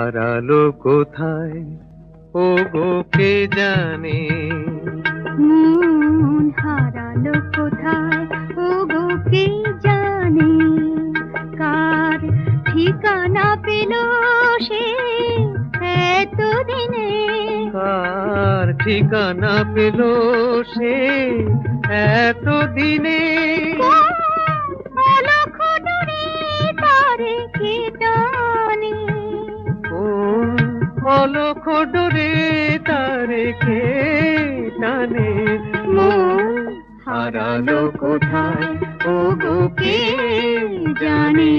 হারালো কোথায় ও গো কে জানে। মন হারালো কোথায় ও গো কে জানে। কার ঠিকানা পেল সে এতদিনে। কার ঠিকানা পেল সে এতদিনে। অলখ ডোরে তারে কে টানে। কোন অলখ ডোরে তারে কে টানে। মন হারালো কোথায় ও গো কে জানে।